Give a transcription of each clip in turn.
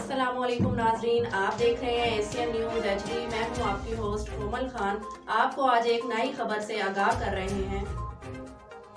अस्सलामुअलैकुम नाजरीन, आप देख रहे हैं एशियन न्यूज़ HD। मैं हूं आपकी होस्ट कोमल खान। आपको आज एक नई खबर से आगाह कर रहे हैं।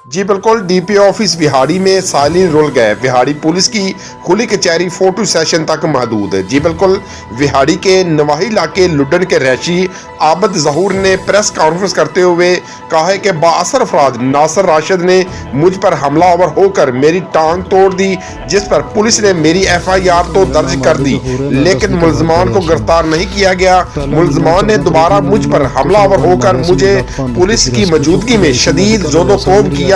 जी बिल्कुल, डीपी ऑफिस विहाड़ी में साइलिन रुल गए। विहाड़ी पुलिस की खुली कचहरी फोटो सेशन तक महदूद है। जी बिल्कुल, विहाड़ी के नवाही इलाके लुडन के रहशी आबद जहूर ने प्रेस कॉन्फ्रेंस करते हुए कहा है कि बाअसर अफराद नासिर राशिद ने मुझ पर हमलावर होकर मेरी टांग तोड़ दी, जिस पर पुलिस ने मेरी FIR तो दर्ज कर दी, लेकिन मुलजमान को गिरफ्तार नहीं किया गया। मुलजमान ने दोबारा मुझ पर हमलावर होकर मुझे पुलिस की मौजूदगी में शदीद जोदोकोब किया,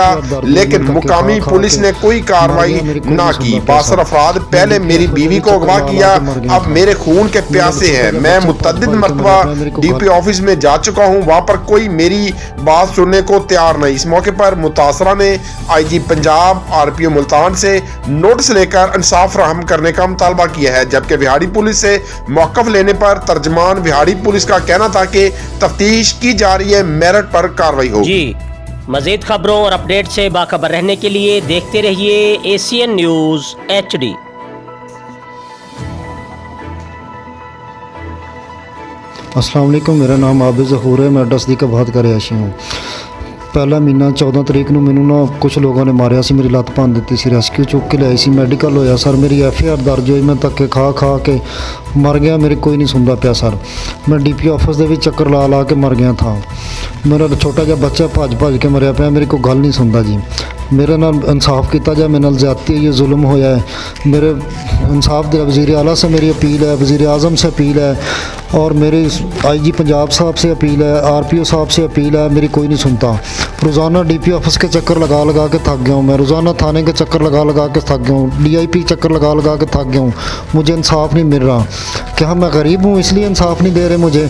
लेकिन मुकामी पुलिस ने कोई कार्रवाई ना की। बासर अफराद पहले मेरी बीवी को अगवा किया, अब मेरे खून के प्यासे हैं। मैं मुतअद्दिद मर्तबा DP ऑफिस में जा चुका हूँ, वहाँ पर कोई मेरी बात सुनने को तैयार नहीं। इस मौके पर मुतासरा ने IG पंजाब RPO मुल्तान से नोटिस लेकर इंसाफ फराहम करने का मुतालबा किया है, जबकि विहाड़ी पुलिस से मौक़िफ़ लेने पर तर्जमान विहाड़ी पुलिस का कहना था कि तफ्तीश की जा रही है, मेरिट पर कार्रवाई होगी। मज़ीद खबरों और अपडेट से बाखबर रहने के लिए देखते रहिए एशियन न्यूज़ HD। अस्सलाम वालेकुम, मेरा नाम आबिद ज़हूर है। मैं डसदी का बहुत कर आशी हूँ। पहला महीना 14 तरीक ਨੂੰ ਮੈਨੂੰ ਨਾ ਕੁਝ ਲੋਕਾਂ ਨੇ ਮਾਰਿਆ ਸੀ, ਮੇਰੀ ਲੱਤ ਭੰਨ ਦਿੱਤੀ ਸੀ, ਰੈਸਕਿਊ ਚੁੱਕ ਕੇ ਲਿਆਈ ਸੀ, ਮੈਡੀਕਲ ਹੋਇਆ ਸਰ, ਮੇਰੀ FIR ਦਰਜ ਹੋਈ, ਮੈਂ ਧੱਕੇ ਖਾ ਕੇ ਮਰ ਗਿਆ, ਮੇਰੇ ਕੋਈ ਨਹੀਂ ਸੁਣਦਾ ਪਿਆ ਸਰ। ਮੈਂ DP ਆਫਿਸ ਦੇ ਵਿੱਚ ਚੱਕਰ ਲਾ ਕੇ ਮਰ ਗਿਆ ਥਾ। ਮੇਰਾ ਛੋਟਾ ਜਿਹਾ ਬੱਚਾ ਭੱਜ ਕੇ ਮਰਿਆ ਪਿਆ, ਮੇਰੀ ਕੋਈ ਗੱਲ ਨਹੀਂ ਸੁਣਦਾ ਜੀ। मेरे नाल इंसाफ किया जाए, मेरे नाल ज़्यादती है, ये जुल्म होया है। मेरे इंसाफ दे वज़ीर आला से मेरी अपील है, वज़ीर आज़म से अपील है, और मेरे IG पंजाब साहब से अपील है, RPO साहब से अपील है। मेरी कोई नहीं सुनता। रोज़ाना DP ऑफिस के चक्कर लगा के थक गया हूँ मैं। रोज़ाना थाने के चक्कर लगा के थक गया हूँ। DIP चक्कर लगा के थक गया हूँ। मुझे इंसाफ नहीं मिल रहा। क्या मैं गरीब हूँ इसलिए इंसाफ नहीं दे रहे मुझे?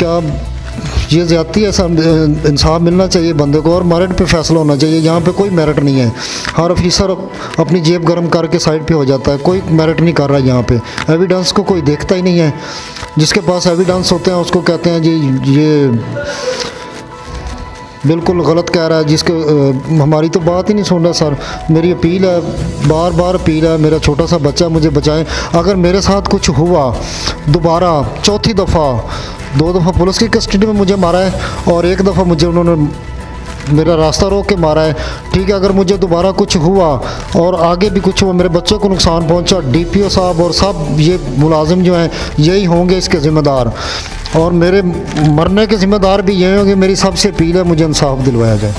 क्या ये ज़्यादती है सर? इंसाफ मिलना चाहिए बंदे को, और मेरिट पे फैसला होना चाहिए। यहाँ पे कोई मेरिट नहीं है। हर ऑफिसर अपनी जेब गर्म करके साइड पे हो जाता है, कोई मेरिट नहीं कर रहा है। यहाँ पे एविडेंस को कोई देखता ही नहीं है। जिसके पास एविडेंस होते हैं उसको कहते हैं जी ये बिल्कुल गलत कह रहा है, जिसके हमारी तो बात ही नहीं सुन रहा सर। मेरी अपील है, बार अपील है, मेरा छोटा सा बच्चा, मुझे बचाएं। अगर मेरे साथ कुछ हुआ दोबारा, चौथी दफ़ा, 2 दफ़ा पुलिस की कस्टडी में मुझे मारा है और 1 दफ़ा मुझे उन्होंने मेरा रास्ता रोक के मारा है, ठीक है। अगर मुझे दोबारा कुछ हुआ और आगे भी कुछ हुआ, मेरे बच्चे को नुकसान पहुंचा, DPO साहब और सब ये मुलाजिम जो हैं यही होंगे इसके ज़िम्मेदार, और मेरे मरने के ज़िम्मेदार भी यही होंगे। मेरी सबसे अपील है, मुझे इंसाफ दिलवाया जाए।